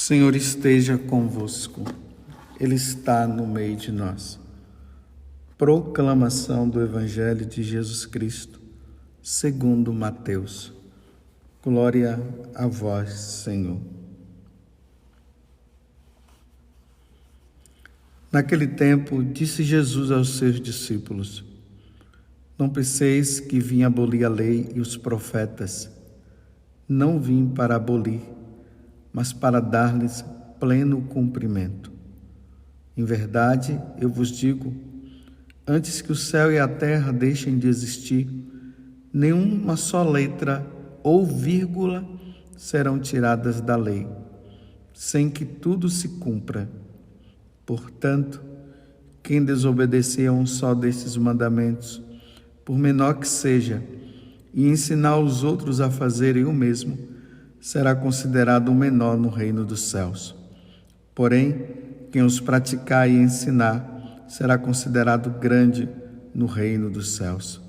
Senhor esteja convosco, Ele está no meio de nós. Proclamação do Evangelho de Jesus Cristo, segundo Mateus. Glória a vós, Senhor. Naquele tempo, disse Jesus aos seus discípulos: Não penseis que vim abolir a lei e os profetas. Não vim para abolir, mas para dar-lhes pleno cumprimento. Em verdade, eu vos digo, antes que o céu e a terra deixem de existir, nenhuma só letra ou vírgula serão tiradas da lei, sem que tudo se cumpra. Portanto, quem desobedecer a um só destes mandamentos, por menor que seja, e ensinar os outros a fazerem o mesmo, será considerado o menor no reino dos céus. Porém, quem os praticar e ensinar será considerado grande no reino dos céus.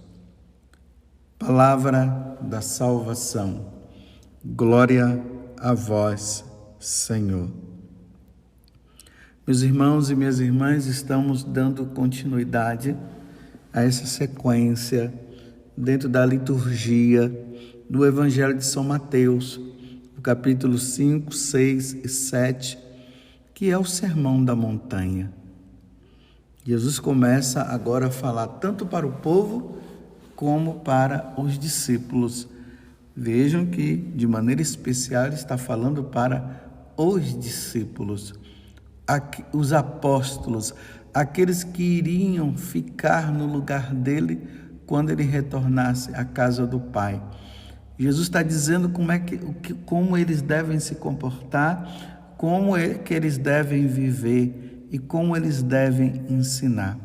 Palavra da salvação. Glória a vós, Senhor. Meus irmãos e minhas irmãs, estamos dando continuidade a essa sequência dentro da liturgia do Evangelho de São Mateus, no capítulo 5, 6 e 7, que é o Sermão da Montanha. Jesus começa agora a falar tanto para o povo como para os discípulos. Vejam que, de maneira especial, ele está falando para os discípulos, os apóstolos, aqueles que iriam ficar no lugar dele quando ele retornasse à casa do Pai. Jesus está dizendo como eles devem se comportar, como é que eles devem viver e como eles devem ensinar.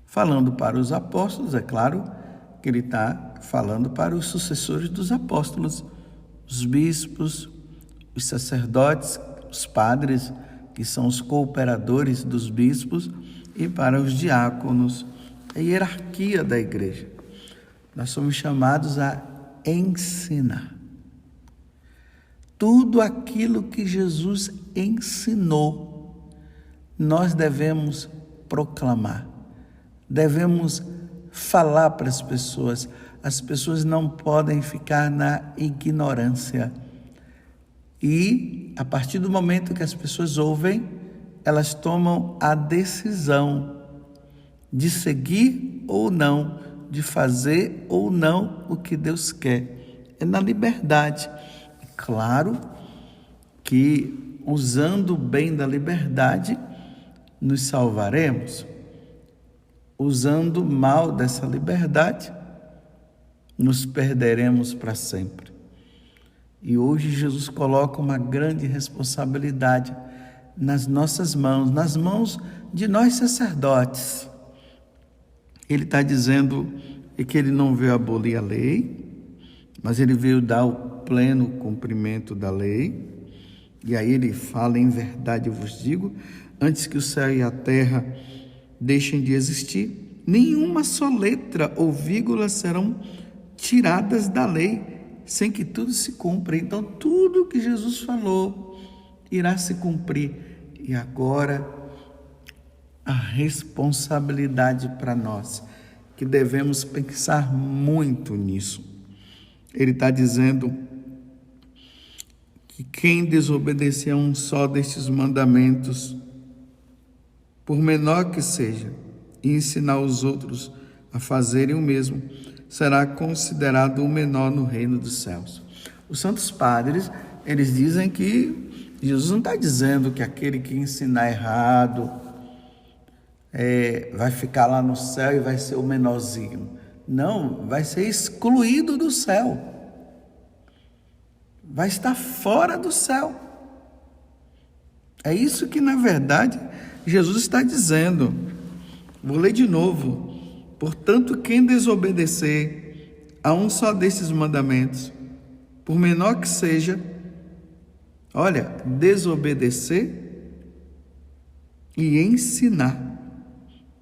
Falando para os apóstolos, é claro que ele está falando para os sucessores dos apóstolos, os bispos, os sacerdotes, os padres, que são os cooperadores dos bispos, e para os diáconos, a hierarquia da igreja. Nós somos chamados a ensinar. Tudo aquilo que Jesus ensinou, nós devemos proclamar, devemos falar para as pessoas. As pessoas não podem ficar na ignorância. E, a partir do momento que as pessoas ouvem, elas tomam a decisão de seguir ou não, de fazer ou não o que Deus quer. É na liberdade. Claro que, usando bem da liberdade, nos salvaremos. Usando mal dessa liberdade, nos perderemos para sempre. E hoje Jesus coloca uma grande responsabilidade nas nossas mãos, nas mãos de nós sacerdotes. Ele está dizendo que ele não veio abolir a lei, mas ele veio dar o pleno cumprimento da lei. E aí ele fala: em verdade eu vos digo, antes que o céu e a terra deixem de existir, nenhuma só letra ou vírgula serão tiradas da lei, sem que tudo se cumpra. Então, tudo que Jesus falou irá se cumprir. E agora, a responsabilidade para nós, que devemos pensar muito nisso. Ele está dizendo que quem desobedecer a um só destes mandamentos, por menor que seja, e ensinar os outros a fazerem o mesmo, será considerado o menor no reino dos céus. Os santos padres, eles dizem que Jesus não está dizendo que aquele que ensinar errado vai ficar lá no céu e vai ser o menorzinho. Não, vai ser excluído do céu. Vai estar fora do céu. É isso que, na verdade, Jesus está dizendo. Vou ler de novo. Portanto, quem desobedecer a um só desses mandamentos, por menor que seja, desobedecer e ensinar,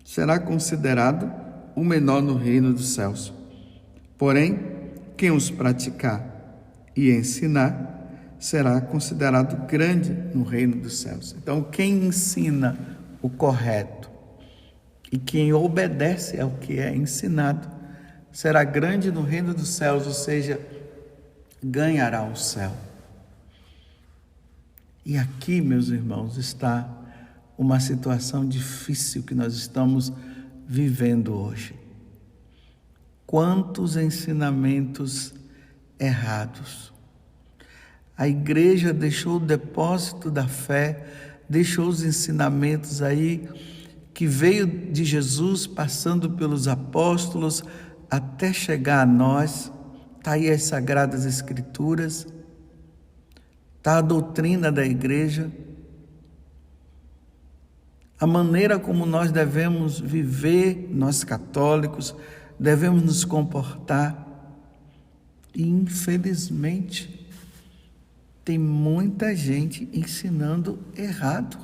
será considerado o menor no reino dos céus. Porém, quem os praticar e ensinar, será considerado grande no reino dos céus. Então, quem ensina o correto e quem obedece ao que é ensinado será grande no reino dos céus, ou seja, ganhará o céu. E aqui, meus irmãos, está uma situação difícil que nós estamos vivendo hoje. Quantos ensinamentos errados. A igreja deixou o depósito da fé, deixou os ensinamentos aí que veio de Jesus, passando pelos apóstolos, até chegar a nós. Está aí as Sagradas Escrituras, está a doutrina da igreja, a maneira como nós devemos viver, nós católicos, devemos nos comportar. E, infelizmente, tem muita gente ensinando errado.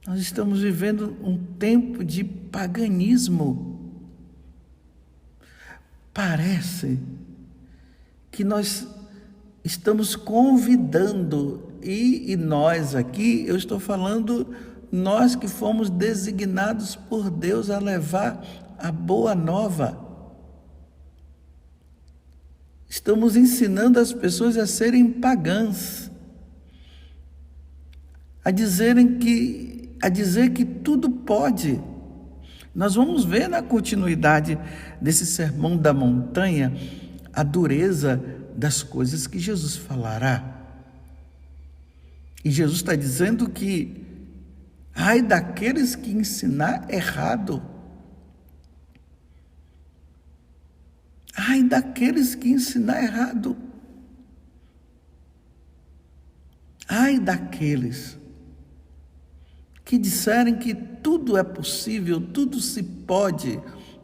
Nós estamos vivendo um tempo de paganismo. Parece que nós estamos convidando, e nós aqui, eu estou falando, nós que fomos designados por Deus a levar a boa nova. Estamos ensinando as pessoas a serem pagãs, a dizer que tudo pode. Nós vamos ver na continuidade desse sermão da montanha a dureza das coisas que Jesus falará. E Jesus está dizendo que ai daqueles que ensinar errado. Ai daqueles que ensinar errado. Ai daqueles que disserem que tudo é possível, tudo se pode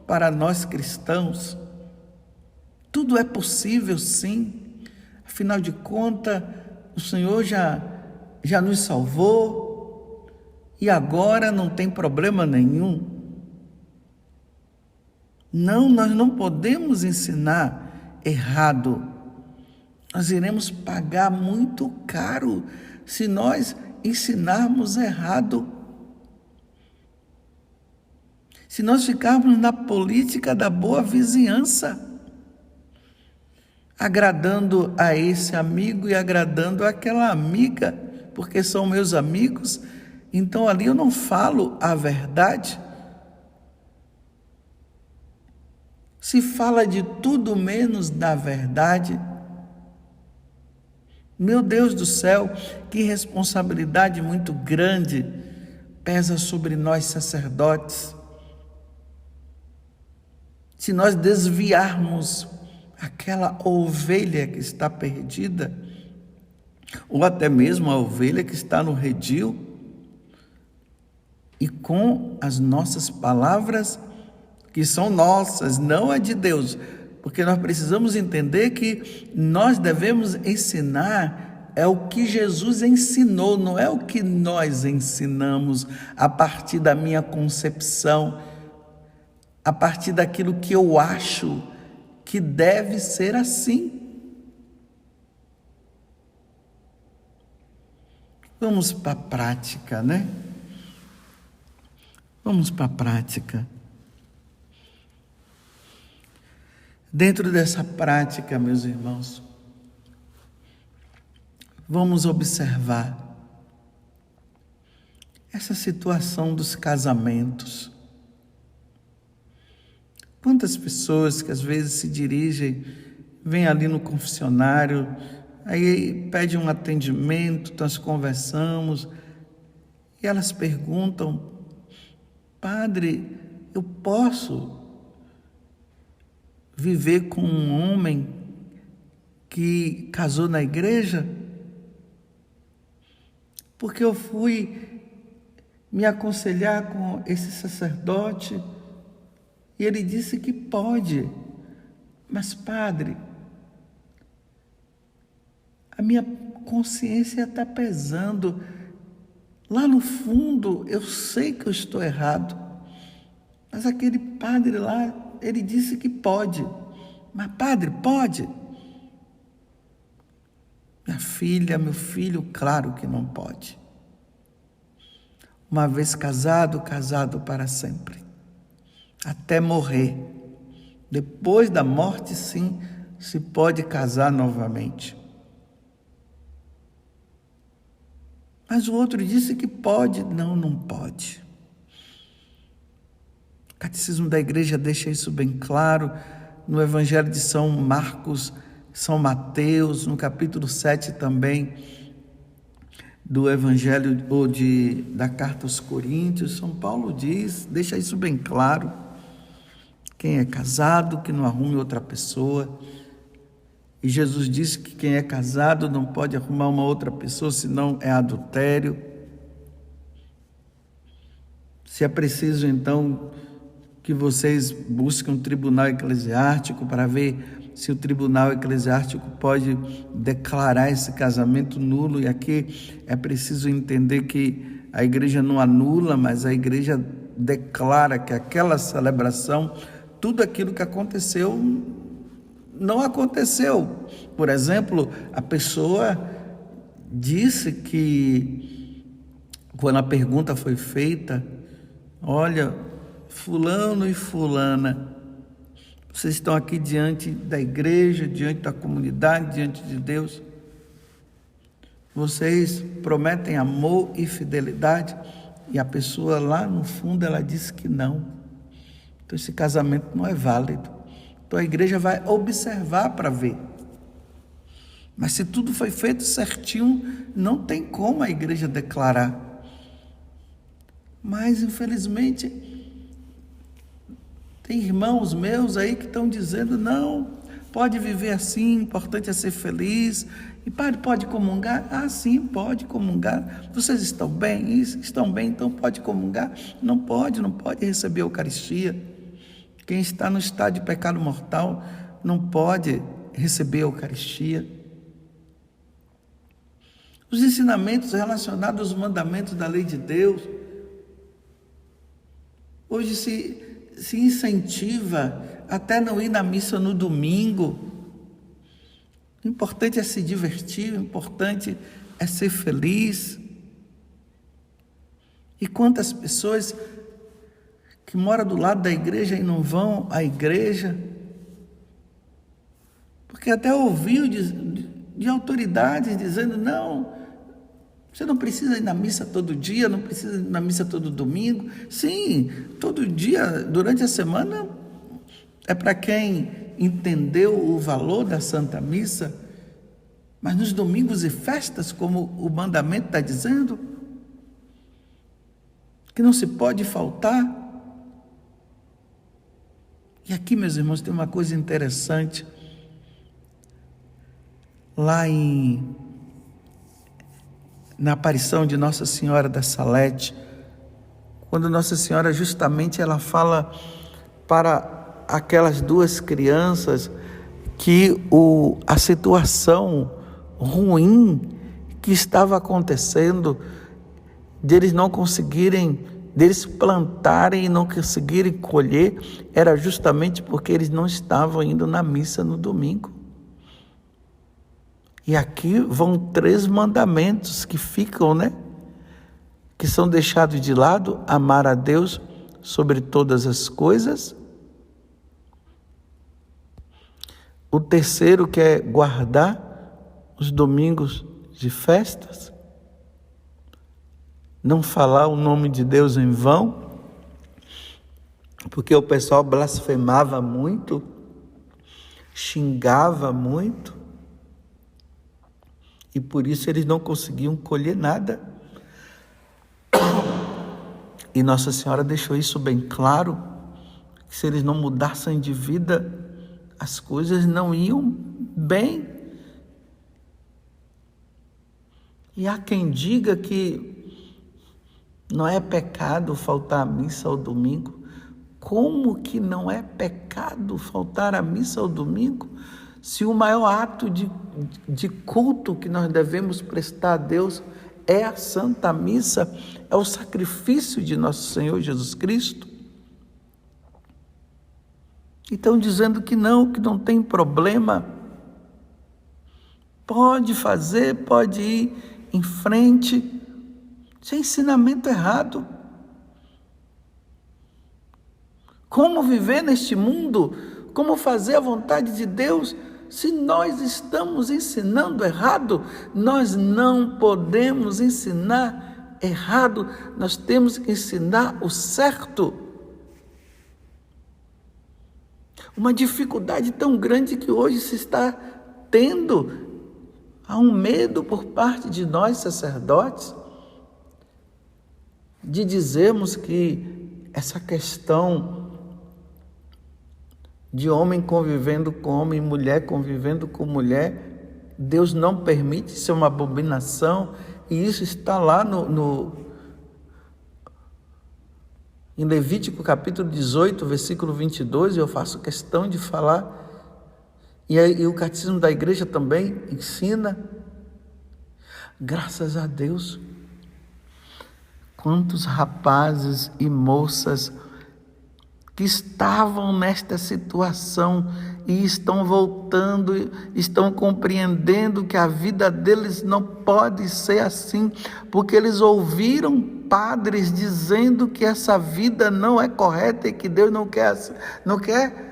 para nós cristãos. Tudo é possível, sim. Afinal de contas, o Senhor já nos salvou e agora não tem problema nenhum. Não, nós não podemos ensinar errado. Nós iremos pagar muito caro se nós ensinarmos errado. Se nós ficarmos na política da boa vizinhança, agradando a esse amigo e agradando aquela amiga, porque são meus amigos, então ali eu não falo a verdade. Se fala de tudo menos da verdade. Meu Deus do céu, que responsabilidade muito grande pesa sobre nós sacerdotes. Se nós desviarmos aquela ovelha que está perdida, ou até mesmo a ovelha que está no redil, e com as nossas palavras, que são nossas, não a de Deus, porque nós precisamos entender que nós devemos ensinar é o que Jesus ensinou, não é o que nós ensinamos a partir da minha concepção, a partir daquilo que eu acho que deve ser assim. Vamos para a prática, né? Vamos para a prática. Dentro dessa prática, meus irmãos, vamos observar essa situação dos casamentos. Quantas pessoas que às vezes se dirigem, vêm ali no confessionário, aí pedem um atendimento, nós conversamos, e elas perguntam: padre, eu posso viver com um homem que casou na igreja? Porque eu fui me aconselhar com esse sacerdote e ele disse que pode. Mas, padre, a minha consciência está pesando. Lá no fundo, eu sei que eu estou errado. Mas aquele padre lá, ele disse que pode. Mas, padre, pode? Minha filha, meu filho, claro que não pode. Uma vez casado, casado para sempre, até morrer. Depois da morte, sim, se pode casar novamente. Mas o outro disse que pode. Não, não pode. O Catecismo da Igreja deixa isso bem claro no Evangelho de São Marcos, São Mateus, no capítulo 7 também, do Evangelho ou da Carta aos Coríntios. São Paulo deixa isso bem claro. Quem é casado, que não arrume outra pessoa. E Jesus disse que quem é casado não pode arrumar uma outra pessoa, senão é adultério. Se é preciso, então, que vocês busquem um tribunal eclesiástico para ver se o tribunal eclesiástico pode declarar esse casamento nulo. E aqui é preciso entender que a igreja não anula, mas a igreja declara que aquela celebração, tudo aquilo que aconteceu, não aconteceu. Por exemplo, a pessoa disse que, quando a pergunta foi feita, olha, fulano e fulana, vocês estão aqui diante da igreja, diante da comunidade, diante de Deus. Vocês prometem amor e fidelidade? E a pessoa lá no fundo, ela disse que não. Então esse casamento não é válido. Então a igreja vai observar para ver. Mas se tudo foi feito certinho, não tem como a igreja declarar. Mas infelizmente tem irmãos meus aí que estão dizendo, não, pode viver assim, o importante é ser feliz. E padre, pode comungar? Ah, sim, pode comungar. Vocês estão bem? Estão bem, então pode comungar? Não pode receber a Eucaristia. Quem está no estado de pecado mortal não pode receber a Eucaristia. Os ensinamentos relacionados aos mandamentos da lei de Deus. Hoje se incentiva até não ir na missa no domingo. O importante é se divertir, o importante é ser feliz. E quantas pessoas que moram do lado da igreja e não vão à igreja, porque até ouviu de autoridades dizendo, não, você não precisa ir na missa todo dia, não precisa ir na missa todo domingo. Sim, todo dia, durante a semana, é para quem entendeu o valor da Santa Missa, mas nos domingos e festas, como o mandamento está dizendo, que não se pode faltar. E aqui, meus irmãos, tem uma coisa interessante. Lá na aparição de Nossa Senhora da Salete, quando Nossa Senhora justamente ela fala para aquelas duas crianças que a situação ruim que estava acontecendo, deles não conseguirem, deles plantarem e não conseguirem colher, era justamente porque eles não estavam indo na missa no domingo. E aqui vão 3 mandamentos que ficam, que são deixados de lado: amar a Deus sobre todas as coisas. O terceiro, que é guardar os domingos de festas. Não falar o nome de Deus em vão, porque o pessoal blasfemava muito, xingava muito, e por isso eles não conseguiam colher nada. E Nossa Senhora deixou isso bem claro, que se eles não mudassem de vida, as coisas não iam bem. E há quem diga que não é pecado faltar à missa ao domingo. Como que não é pecado faltar à missa ao domingo? Se o maior ato de culto que nós devemos prestar a Deus é a Santa Missa, é o sacrifício de nosso Senhor Jesus Cristo. Então, dizendo que não tem problema. pode fazer, pode ir em frente. Isso é ensinamento errado. Como viver neste mundo? Como fazer a vontade de Deus? Se nós estamos ensinando errado, nós não podemos ensinar errado, nós temos que ensinar o certo. Uma dificuldade tão grande que hoje se está tendo, há um medo por parte de nós sacerdotes, de dizermos que essa questão de homem convivendo com homem, mulher convivendo com mulher, Deus não permite, isso é uma abominação, e isso está lá em Levítico capítulo 18, versículo 22, eu faço questão de falar, e o Catecismo da Igreja também ensina. Graças a Deus, quantos rapazes e moças que estavam nesta situação e estão voltando, estão compreendendo que a vida deles não pode ser assim, porque eles ouviram padres dizendo que essa vida não é correta e que Deus não quer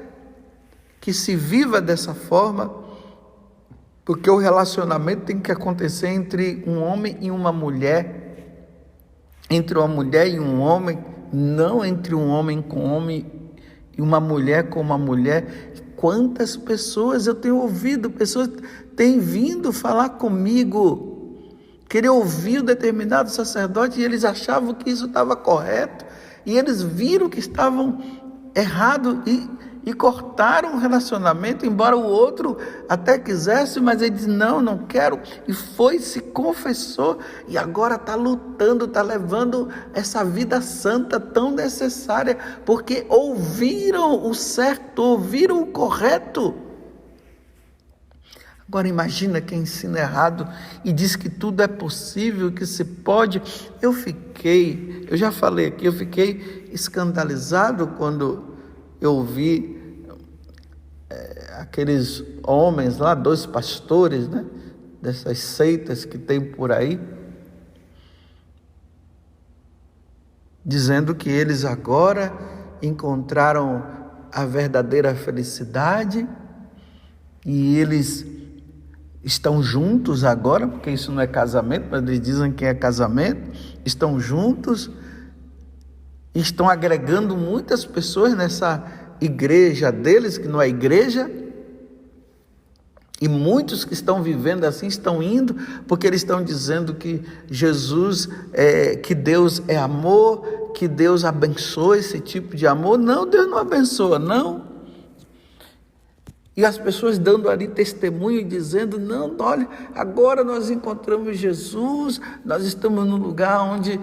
que se viva dessa forma, porque o relacionamento tem que acontecer entre um homem e uma mulher, entre uma mulher e um homem, não entre um homem com homem e uma mulher com uma mulher. Quantas pessoas eu tenho ouvido, pessoas têm vindo falar comigo, querer ouvir um determinado sacerdote, e eles achavam que isso estava correto, e eles viram que estavam errados e cortaram o relacionamento, embora o outro até quisesse, mas ele disse, não quero, e foi, se confessou, e agora está lutando, está levando essa vida santa tão necessária, porque ouviram o certo, ouviram o correto. Agora imagina quem ensina errado e diz que tudo é possível, que se pode. Eu já falei aqui, eu fiquei escandalizado quando eu ouvi aqueles homens lá, 2 pastores, né, dessas seitas que tem por aí, dizendo que eles agora encontraram a verdadeira felicidade e eles estão juntos agora, porque isso não é casamento, mas eles dizem que é casamento, estão juntos, estão agregando muitas pessoas nessa igreja deles, que não é igreja, e muitos que estão vivendo assim estão indo, porque eles estão dizendo que Jesus, que Deus é amor, que Deus abençoa esse tipo de amor. Não, Deus não abençoa, não. E as pessoas dando ali testemunho, dizendo, não, olha, agora nós encontramos Jesus, nós estamos num lugar onde,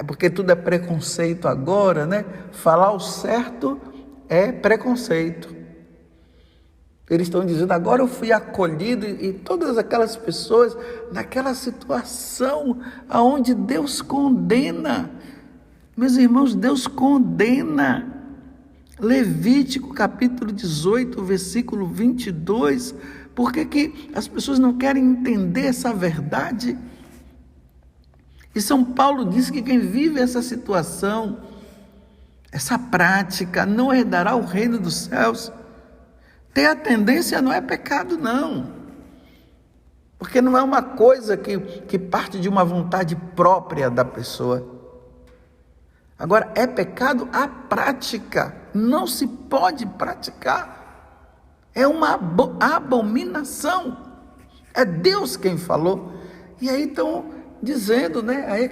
porque tudo é preconceito agora, né? Falar o certo é preconceito. Eles estão dizendo, agora eu fui acolhido, e todas aquelas pessoas naquela situação aonde Deus condena. Meus irmãos, Deus condena. Levítico capítulo 18, versículo 22. Por que as pessoas não querem entender essa verdade? E São Paulo diz que quem vive essa situação, essa prática, não herdará o reino dos céus. Ter a tendência não é pecado, não. Porque não é uma coisa que parte de uma vontade própria da pessoa. Agora, é pecado a prática. Não se pode praticar. É uma abominação. É Deus quem falou. E aí estão dizendo, né? Aí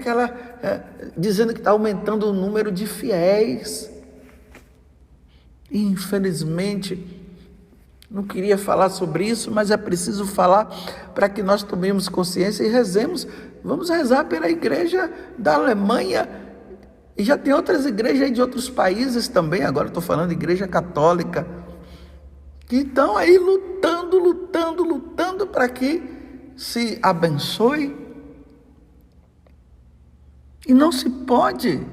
dizendo que está aumentando o número de fiéis. E, infelizmente, não queria falar sobre isso, mas é preciso falar para que nós tomemos consciência e rezemos. Vamos rezar pela igreja da Alemanha, e já tem outras igrejas aí de outros países também, agora estou falando de igreja católica, que estão aí lutando para que se abençoe. E não se pode.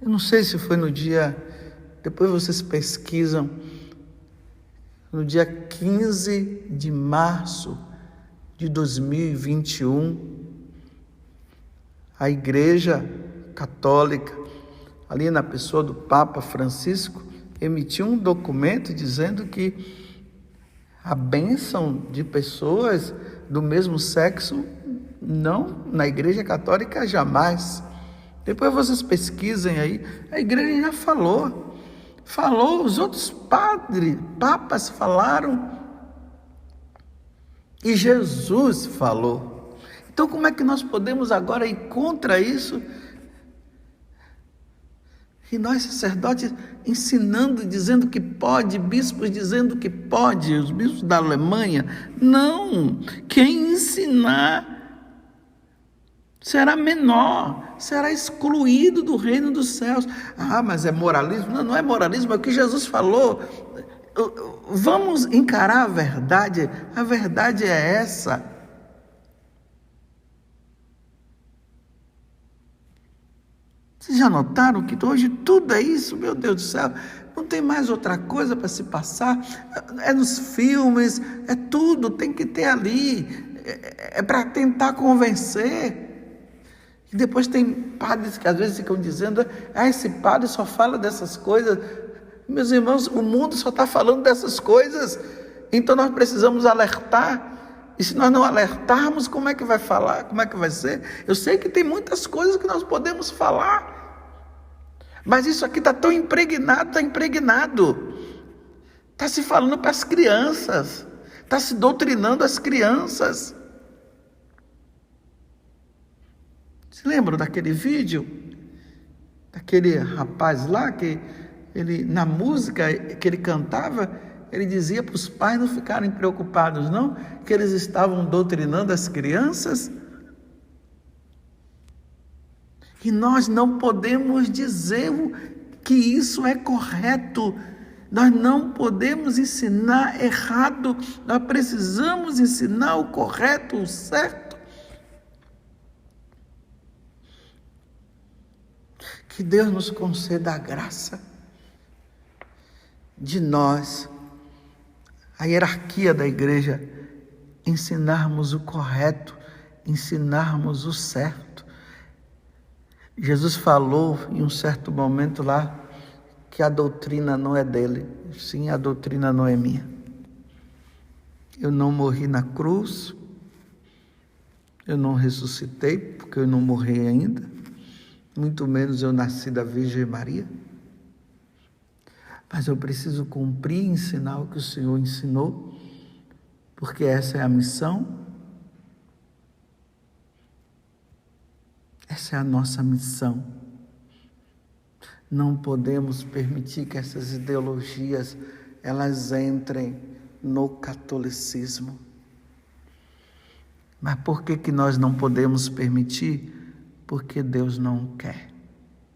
Eu não sei se foi no dia, depois vocês pesquisam, no dia 15 de março de 2021, a Igreja Católica, ali na pessoa do Papa Francisco, emitiu um documento dizendo que a bênção de pessoas do mesmo sexo, não, na Igreja Católica jamais. Depois vocês pesquisem aí, a Igreja já falou, os outros papas falaram, e Jesus falou. Então como é que nós podemos agora ir contra isso? E nós, sacerdotes, ensinando, dizendo que pode, bispos dizendo que pode, os bispos da Alemanha. Não, quem ensinar será menor, será excluído do reino dos céus. Ah, mas é moralismo? Não, não é moralismo, é o que Jesus falou. Vamos encarar a verdade é essa. Vocês já notaram que hoje tudo é isso? Meu Deus do céu, não tem mais outra coisa para se passar, é nos filmes, é tudo, tem que ter ali, é para tentar convencer. E depois tem padres que às vezes ficam dizendo, esse padre só fala dessas coisas. Meus irmãos, o mundo só está falando dessas coisas, então nós precisamos alertar. E se nós não alertarmos, como é que vai falar? Como é que vai ser? Eu sei que tem muitas coisas que nós podemos falar, mas isso aqui está tão impregnado, está se falando para as crianças, está se doutrinando as crianças. Se lembram daquele vídeo? Daquele rapaz lá que ele, na música que ele cantava, ele dizia para os pais não ficarem preocupados, não, que eles estavam doutrinando as crianças. E nós não podemos dizer que isso é correto. Nós não podemos ensinar errado. Nós precisamos ensinar o correto, o certo. Que Deus nos conceda a graça de nós, a hierarquia da igreja, ensinarmos o correto, ensinarmos o certo. Jesus falou em um certo momento lá que a doutrina não é dele, sim, a doutrina não é minha. Eu não morri na cruz, eu não ressuscitei, porque eu não morri ainda, muito menos eu nasci da Virgem Maria. Mas eu preciso cumprir e ensinar o que o Senhor ensinou, porque essa é a missão. Essa é a nossa missão. Não podemos permitir que essas ideologias, elas entrem no catolicismo. Mas por que nós não podemos permitir? Porque Deus não quer.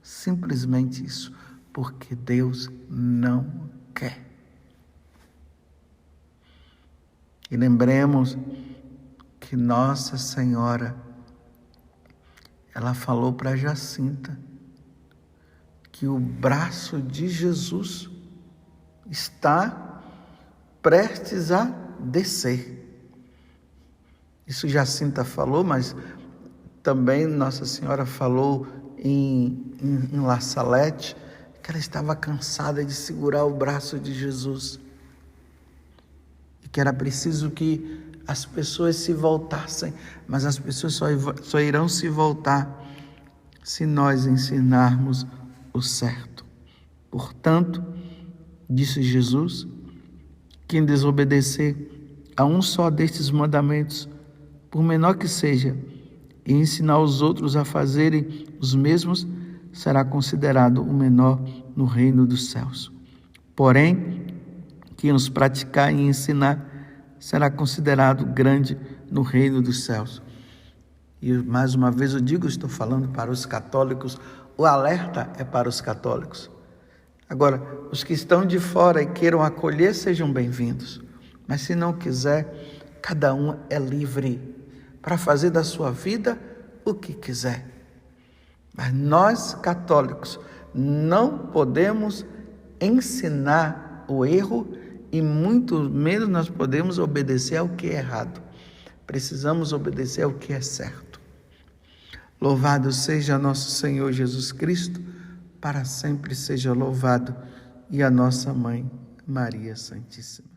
Simplesmente isso. Porque Deus não quer. E lembremos que Nossa Senhora, ela falou para Jacinta que o braço de Jesus está prestes a descer. Isso Jacinta falou, mas também Nossa Senhora falou em La Salette, que ela estava cansada de segurar o braço de Jesus e que era preciso que as pessoas se voltassem, mas as pessoas só irão se voltar se nós ensinarmos o certo. Portanto, disse Jesus, quem desobedecer a um só destes mandamentos, por menor que seja, e ensinar os outros a fazerem os mesmos, será considerado o menor no reino dos céus. Porém, quem os praticar e ensinar será considerado grande no reino dos céus. E mais uma vez eu digo, estou falando para os católicos, o alerta é para os católicos. Agora, os que estão de fora e queiram acolher, sejam bem-vindos. Mas se não quiser, cada um é livre para fazer da sua vida o que quiser. Mas nós, católicos, não podemos ensinar o erro e muito menos nós podemos obedecer ao que é errado. Precisamos obedecer ao que é certo. Louvado seja nosso Senhor Jesus Cristo, para sempre seja louvado, e a nossa Mãe, Maria Santíssima.